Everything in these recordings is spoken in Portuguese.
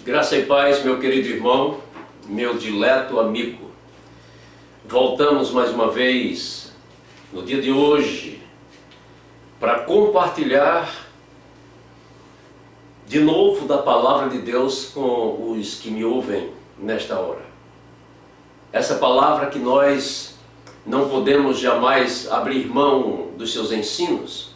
Graça e paz, meu querido irmão, meu dileto amigo. Voltamos mais uma vez no dia de hoje para compartilhar de novo da palavra de Deus com os que me ouvem nesta hora. Essa palavra que nós não podemos jamais abrir mão dos seus ensinos.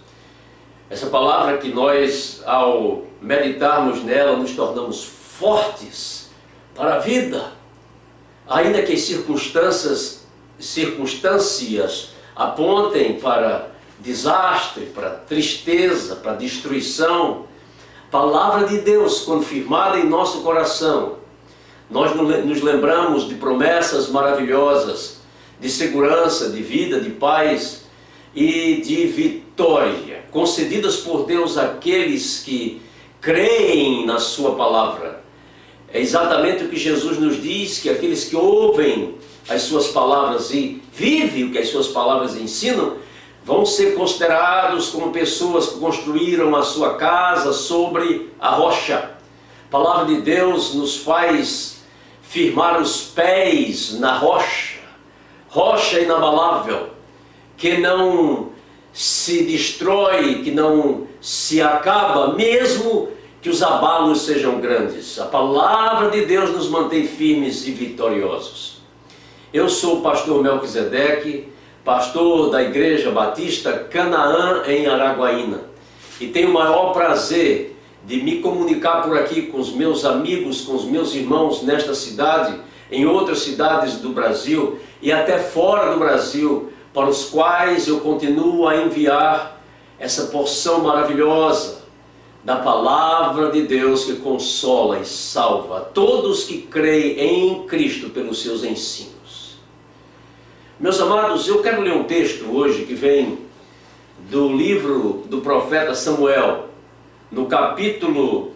Essa palavra que nós, ao meditarmos nela, nos tornamos fortes para a vida, ainda que as circunstâncias apontem para desastre, para tristeza, para destruição. Palavra de Deus, quando firmada em nosso coração, nós nos lembramos de promessas maravilhosas, de segurança, de vida, de paz e de vitória, concedidas por Deus àqueles que creem na sua palavra. É exatamente o que Jesus nos diz, que aqueles que ouvem as suas palavras e vivem o que as suas palavras ensinam, vão ser considerados como pessoas que construíram a sua casa sobre a rocha. A palavra de Deus nos faz firmar os pés na rocha, rocha inabalável, que não se destrói, que não se acaba, mesmo que os abalos sejam grandes. A palavra de Deus nos mantém firmes e vitoriosos. Eu sou o pastor Melquisedeque, pastor da Igreja Batista Canaã em Araguaína, e tenho o maior prazer de me comunicar por aqui com os meus amigos, com os meus irmãos nesta cidade, em outras cidades do Brasil e até fora do Brasil, para os quais eu continuo a enviar essa porção maravilhosa da palavra de Deus que consola e salva a todos que creem em Cristo pelos seus ensinos. Meus amados, eu quero ler um texto hoje que vem do livro do profeta Samuel, no capítulo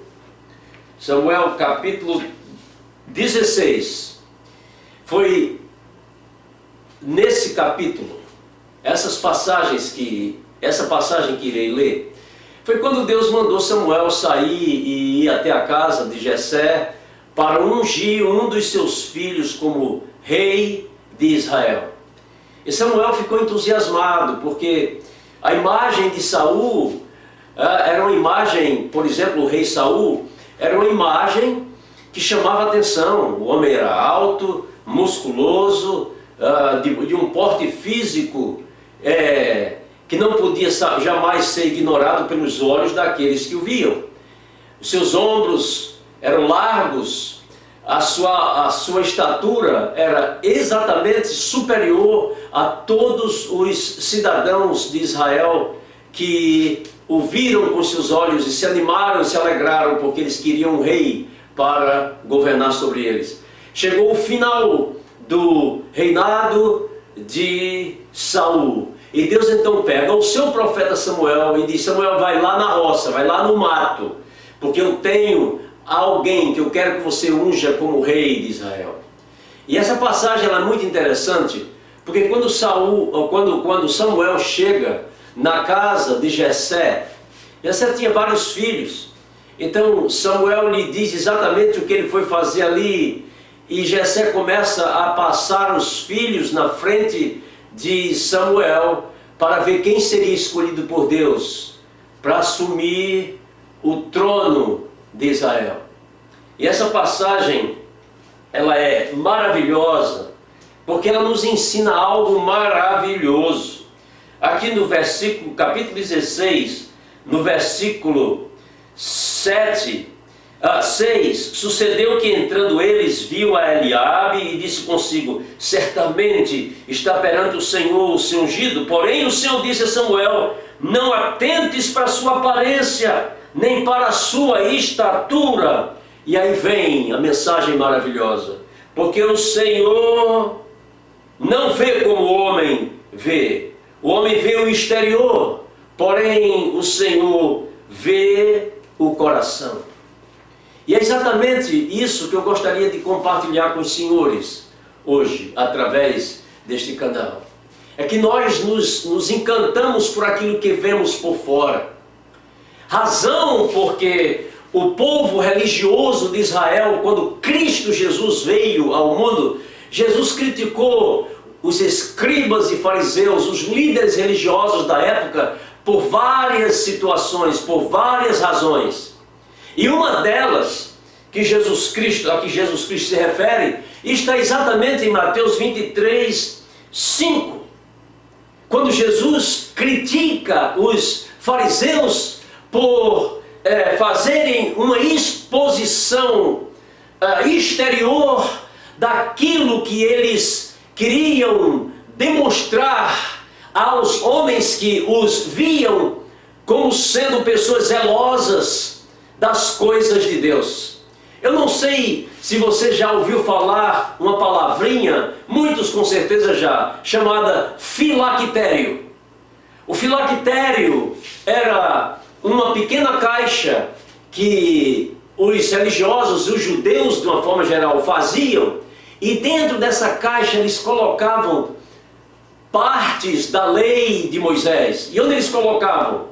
16. Foi nesse capítulo, essa passagem que irei ler, foi quando Deus mandou Samuel sair e ir até a casa de Jessé para ungir um dos seus filhos como rei de Israel. E Samuel ficou entusiasmado, porque a imagem de Saul era uma imagem, por exemplo, o rei Saul, era uma imagem que chamava atenção. O homem era alto, musculoso, de um porte físico que não podia jamais ser ignorado pelos olhos daqueles que o viam. Os seus ombros eram largos, a sua estatura era exatamente superior a todos os cidadãos de Israel que o viram com seus olhos e se animaram e se alegraram porque eles queriam um rei para governar sobre eles. Chegou o final do reinado de Saul. E Deus então pega o seu profeta Samuel e diz: Samuel, vai lá na roça, vai lá no mato, porque eu tenho alguém que eu quero que você unja como rei de Israel. E essa passagem ela é muito interessante, porque quando Samuel chega na casa de Jessé, Jessé tinha vários filhos. Então Samuel lhe diz exatamente o que ele foi fazer ali, e Jessé começa a passar os filhos na frente de Samuel para ver quem seria escolhido por Deus para assumir o trono de Israel. E essa passagem ela é maravilhosa porque ela nos ensina algo maravilhoso. Aqui no capítulo 16, no versículo 6, sucedeu que entrando eles viu a Eliabe e disse consigo: certamente está perante o Senhor o seu ungido. Porém o Senhor disse a Samuel: não atentes para a sua aparência, nem para a sua estatura. E aí vem a mensagem maravilhosa: porque o Senhor não vê como o homem vê. O homem vê o exterior, porém o Senhor vê o coração. E é exatamente isso que eu gostaria de compartilhar com os senhores hoje, através deste canal. É que nós nos encantamos por aquilo que vemos por fora. Razão porque o povo religioso de Israel, quando Cristo Jesus veio ao mundo, Jesus criticou os escribas e fariseus, os líderes religiosos da época, por várias situações, por várias razões. E uma delas, a que Jesus Cristo se refere, está exatamente em Mateus 23, 5. Quando Jesus critica os fariseus por fazerem uma exposição exterior daquilo que eles queriam demonstrar aos homens que os viam como sendo pessoas zelosas das coisas de Deus. Eu não sei se você já ouviu falar uma palavrinha, muitos com certeza já, chamada filactério. O filactério era uma pequena caixa que os religiosos, os judeus de uma forma geral, faziam, e dentro dessa caixa eles colocavam partes da lei de Moisés. E onde eles colocavam?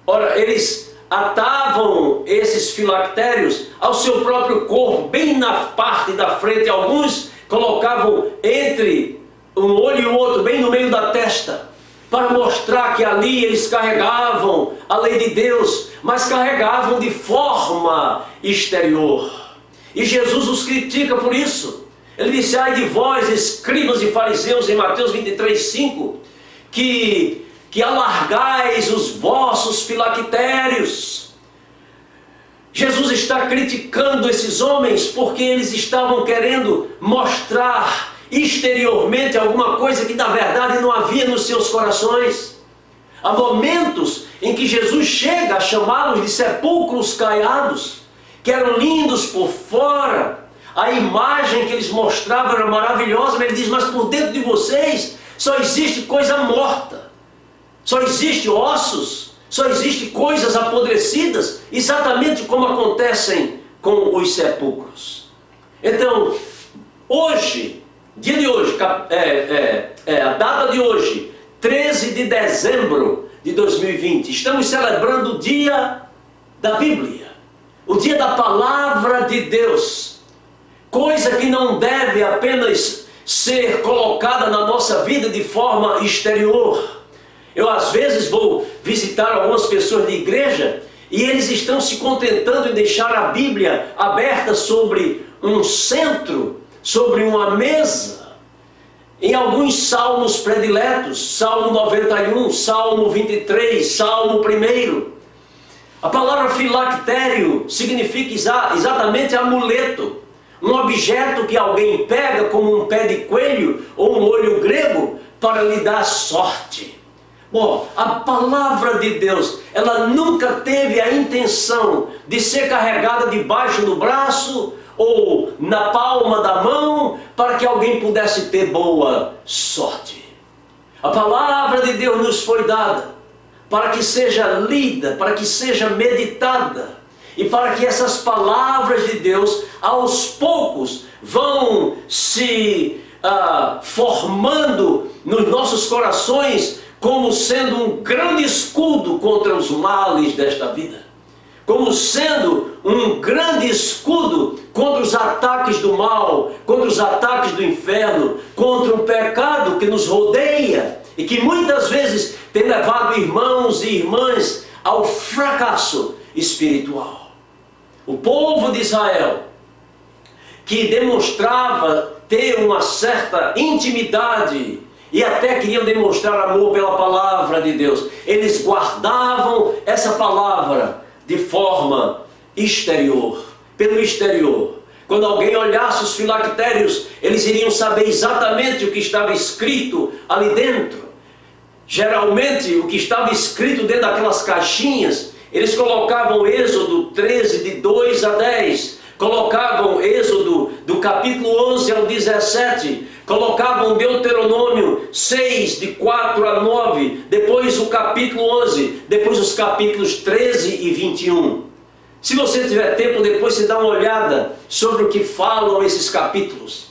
Ora, eles atavam esses filactérios ao seu próprio corpo, bem na parte da frente. Alguns colocavam entre um olho e o outro, bem no meio da testa, para mostrar que ali eles carregavam a lei de Deus, mas carregavam de forma exterior. E Jesus os critica por isso. Ele disse: ai de vós, escribas e fariseus, em Mateus 23, 5, que alargais os vossos filactérios. Jesus está criticando esses homens porque eles estavam querendo mostrar exteriormente alguma coisa que na verdade não havia nos seus corações. Há momentos em que Jesus chega a chamá-los de sepulcros caiados, que eram lindos por fora. A imagem que eles mostravam era maravilhosa, mas ele diz: mas por dentro de vocês só existe coisa morta, só existe ossos, só existe coisas apodrecidas, exatamente como acontecem com os sepulcros. Então, hoje, dia de hoje, a data de hoje, 13 de dezembro de 2020, estamos celebrando o dia da Bíblia, o dia da Palavra de Deus. Coisa que não deve apenas ser colocada na nossa vida de forma exterior. Eu às vezes vou visitar algumas pessoas de igreja e eles estão se contentando em deixar a Bíblia aberta sobre um centro, sobre uma mesa, em alguns salmos prediletos, Salmo 91, Salmo 23, Salmo 1. A palavra filactério significa exatamente amuleto. Um objeto que alguém pega como um pé de coelho ou um olho grego para lhe dar sorte. Bom, a palavra de Deus, ela nunca teve a intenção de ser carregada debaixo do braço ou na palma da mão para que alguém pudesse ter boa sorte. A palavra de Deus nos foi dada para que seja lida, para que seja meditada, e para que essas palavras de Deus, aos poucos, vão se formando nos nossos corações como sendo um grande escudo contra os males desta vida. Como sendo um grande escudo contra os ataques do mal, contra os ataques do inferno, contra o pecado que nos rodeia e que muitas vezes tem levado irmãos e irmãs ao fracasso espiritual. O povo de Israel, que demonstrava ter uma certa intimidade e até queriam demonstrar amor pela palavra de Deus, eles guardavam essa palavra de forma exterior, pelo exterior. Quando alguém olhasse os filactérios, eles iriam saber exatamente o que estava escrito ali dentro. Geralmente, o que estava escrito dentro daquelas caixinhas, eles colocavam Êxodo 13, de 2 a 10, colocavam Êxodo do capítulo 11 ao 17, colocavam Deuteronômio 6, de 4 a 9, depois o capítulo 11, depois os capítulos 13 e 21. Se você tiver tempo, depois você dá uma olhada sobre o que falam esses capítulos.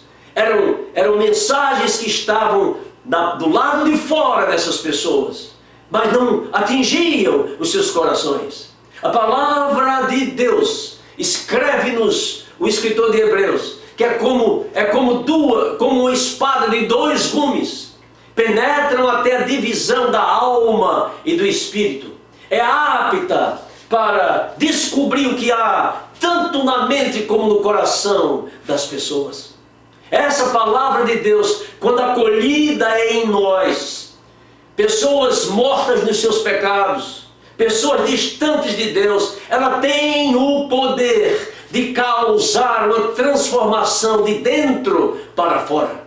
Eram mensagens que estavam do lado de fora dessas pessoas, mas não atingiam os seus corações. A palavra de Deus, escreve-nos o escritor de Hebreus, que é como uma espada de dois gumes, penetram até a divisão da alma e do espírito. É apta para descobrir o que há tanto na mente como no coração das pessoas. Essa palavra de Deus, quando acolhida em nós, pessoas mortas nos seus pecados, pessoas distantes de Deus, ela tem o poder de causar uma transformação de dentro para fora.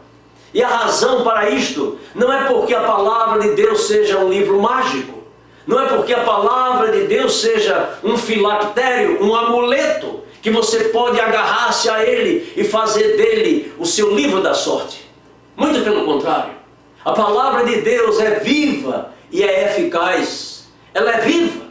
E a razão para isto não é porque a palavra de Deus seja um livro mágico, não é porque a palavra de Deus seja um filactério, um amuleto, que você pode agarrar-se a ele e fazer dele o seu livro da sorte. Muito pelo contrário. A palavra de Deus é viva e é eficaz. Ela é viva.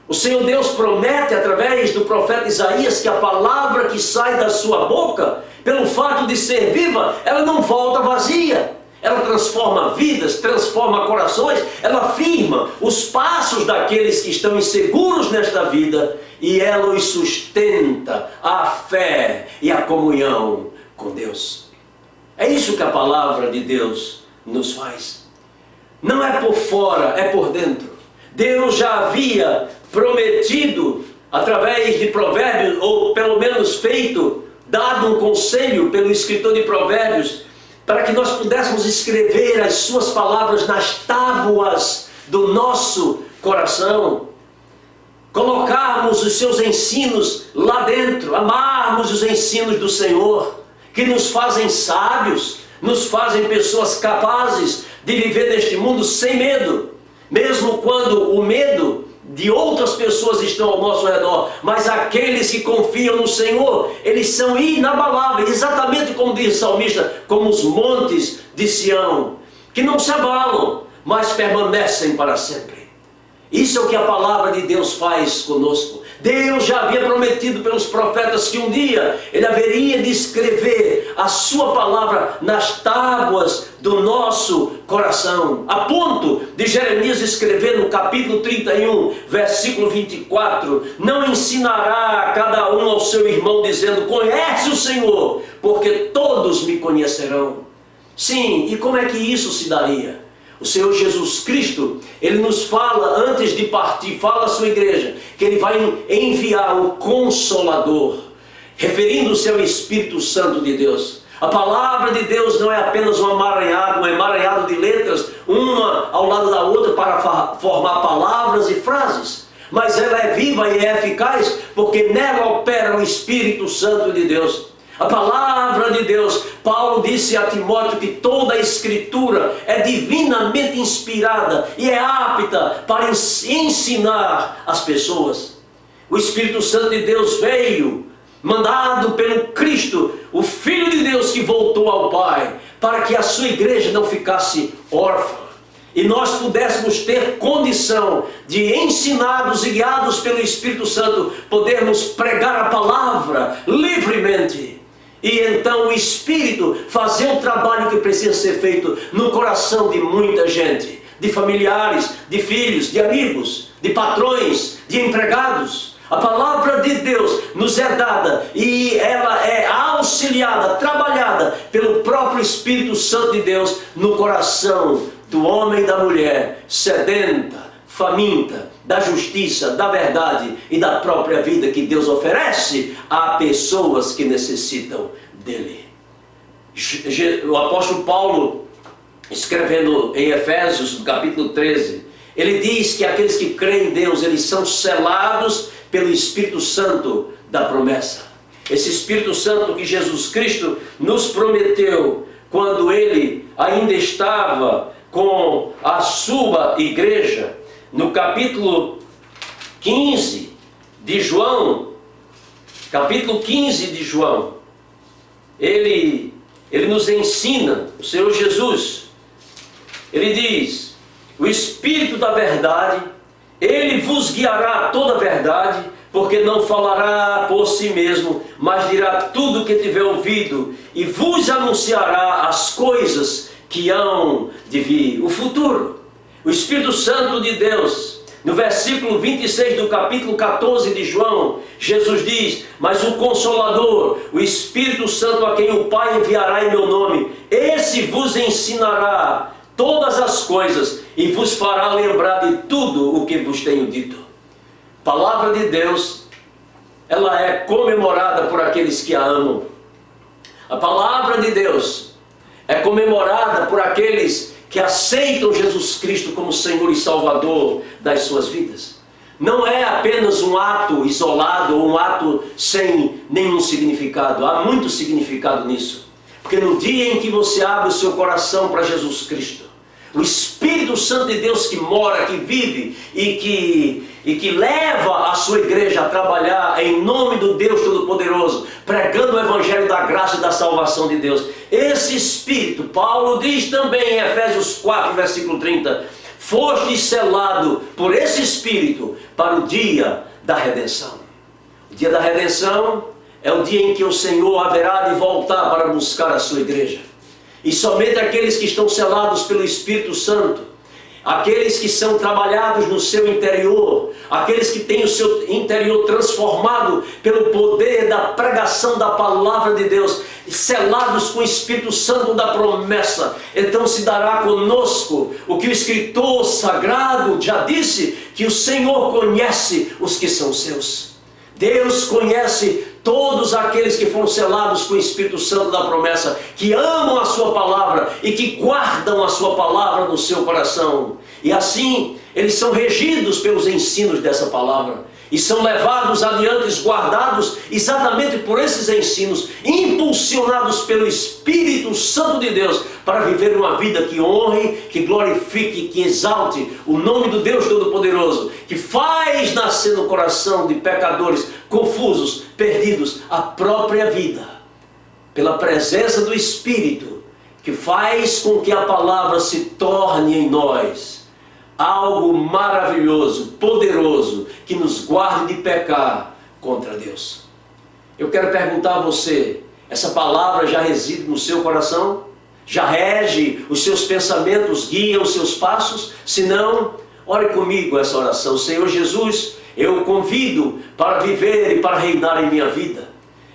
O Senhor Deus promete através do profeta Isaías que a palavra que sai da sua boca, pelo fato de ser viva, ela não volta vazia. Ela transforma vidas, transforma corações, ela firma os passos daqueles que estão inseguros nesta vida e ela os sustenta a fé e a comunhão com Deus. É isso que a palavra de Deus nos faz. Não é por fora, é por dentro. Deus já havia prometido através de provérbios, ou pelo menos dado um conselho pelo escritor de provérbios, para que nós pudéssemos escrever as suas palavras nas tábuas do nosso coração, colocarmos os seus ensinos lá dentro, amarmos os ensinos do Senhor, que nos fazem sábios, nos fazem pessoas capazes de viver neste mundo sem medo, mesmo quando o medo de outras pessoas estão ao nosso redor, mas aqueles que confiam no Senhor, eles são inabaláveis, exatamente como diz o salmista, como os montes de Sião, que não se abalam, mas permanecem para sempre. Isso é o que a palavra de Deus faz conosco. Deus já havia prometido pelos profetas que um dia Ele haveria de escrever a sua palavra nas tábuas do nosso coração. A ponto de Jeremias escrever no capítulo 31, versículo 24, não ensinará cada um ao seu irmão dizendo, conhece o Senhor, porque todos me conhecerão. Sim, e como é que isso se daria? O Senhor Jesus Cristo, Ele nos fala, antes de partir, fala à sua igreja, que Ele vai enviar o Consolador, referindo-se ao Espírito Santo de Deus. A palavra de Deus não é apenas um emaranhado de letras, uma ao lado da outra para formar palavras e frases, mas ela é viva e é eficaz, porque nela opera o Espírito Santo de Deus. A palavra de Deus, Paulo disse a Timóteo que toda a Escritura é divinamente inspirada e é apta para ensinar as pessoas. O Espírito Santo de Deus veio, mandado pelo Cristo, o Filho de Deus que voltou ao Pai, para que a sua igreja não ficasse órfã. E nós pudéssemos ter condição de, ensinados e guiados pelo Espírito Santo, podermos pregar a palavra livremente. E então o Espírito fazer o trabalho que precisa ser feito no coração de muita gente, de familiares, de filhos, de amigos, de patrões, de empregados. A palavra de Deus nos é dada e ela é auxiliada, trabalhada pelo próprio Espírito Santo de Deus no coração do homem e da mulher, sedenta, faminta, da justiça, da verdade e da própria vida que Deus oferece a pessoas que necessitam dele. O apóstolo Paulo, escrevendo em Efésios, no capítulo 13, ele diz que aqueles que creem em Deus, eles são selados pelo Espírito Santo da promessa. Esse Espírito Santo que Jesus Cristo nos prometeu quando ele ainda estava com a sua igreja. No capítulo 15 de João, ele nos ensina, o Senhor Jesus, ele diz, o Espírito da verdade, ele vos guiará a toda a verdade, porque não falará por si mesmo, mas dirá tudo o que tiver ouvido, e vos anunciará as coisas que hão de vir, o futuro. O Espírito Santo de Deus No versículo 26 do capítulo 14 de João, Jesus diz: mas o Consolador, o Espírito Santo, a quem o Pai enviará em meu nome, esse vos ensinará todas as coisas e vos fará lembrar de tudo o que vos tenho dito. Palavra de Deus, ela é comemorada por aqueles que a amam. A palavra de Deus é comemorada por aqueles que aceitam Jesus Cristo como Senhor e Salvador das suas vidas. Não é apenas um ato isolado ou um ato sem nenhum significado. Há muito significado nisso. Porque no dia em que você abre o seu coração para Jesus Cristo, o Espírito Santo de Deus que mora, que vive e que leva a sua igreja a trabalhar em nome do Deus Todo-Poderoso, pregando o Evangelho da graça e da salvação de Deus. Esse Espírito, Paulo diz também em Efésios 4, versículo 30, foste selado por esse Espírito para o dia da redenção. O dia da redenção é o dia em que o Senhor haverá de voltar para buscar a sua igreja. E somente aqueles que estão selados pelo Espírito Santo, aqueles que são trabalhados no seu interior, aqueles que têm o seu interior transformado pelo poder da pregação da palavra de Deus, selados com o Espírito Santo da promessa, então se dará conosco o que o escritor sagrado já disse, que o Senhor conhece os que são seus. Deus conhece todos aqueles que foram selados com o Espírito Santo da promessa, que amam a sua palavra e que guardam a sua palavra no seu coração. E assim, eles são regidos pelos ensinos dessa palavra e são levados adiante, guardados exatamente por esses ensinos, impulsionados pelo Espírito Santo de Deus, para viver uma vida que honre, que glorifique, que exalte o nome do Deus Todo-Poderoso, que faz nascer no coração de pecadores confusos, perdidos, a própria vida, pela presença do Espírito, que faz com que a palavra se torne em nós algo maravilhoso, poderoso, que nos guarde de pecar contra Deus. Eu quero perguntar a você, essa palavra já reside no seu coração? Já rege os seus pensamentos, guia os seus passos? Se não, ore comigo essa oração. Senhor Jesus, eu o convido para viver e para reinar em minha vida.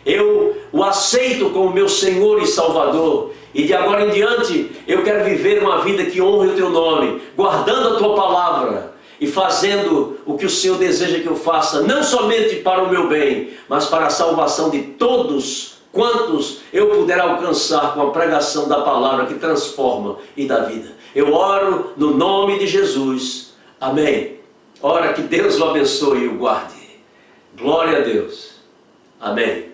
Eu o aceito como meu Senhor e Salvador. E de agora em diante, eu quero viver uma vida que honre o Teu nome, guardando a Tua palavra e fazendo o que o Senhor deseja que eu faça, não somente para o meu bem, mas para a salvação de todos quantos eu puder alcançar com a pregação da palavra que transforma e dá vida. Eu oro no nome de Jesus. Amém. Ora, que Deus o abençoe e o guarde. Glória a Deus. Amém.